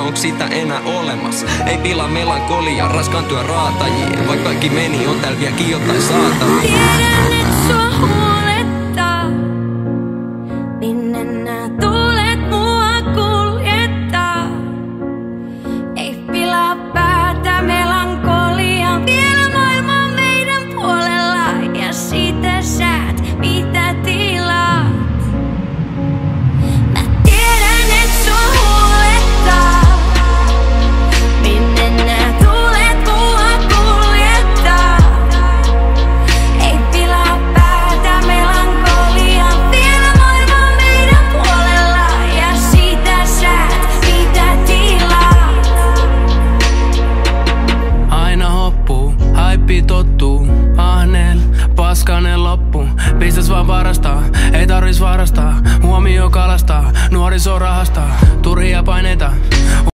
onks sitä enää olemassa? Ei pilaa melankolia, raskaan työn raatajiin. Vaikka kaikki meni, on täällä vieläkin jotain saatavia. Tiedän, et sua huolettaa, minne nää tuulet mua kuljettaa. Ei pilaa päätä melankolia, vielä maailma on meidän puolella. Ja siitä sä et mitä tilaat. Mä tiedän, et sua huolettaa, minne nää tuulet mua kuljettaa. Ei pilaa päätä melankolia, vielä maailma on meidän puolella. Ja siitä sä et mitä tilaat. Aina hoppuu, haippi tottuu, ahneel, paskanen loppu. Pistes vaan varastaa, ei tarvis varastaa, huomio kalastaa, nuoriso rahastaa, turhia paineita.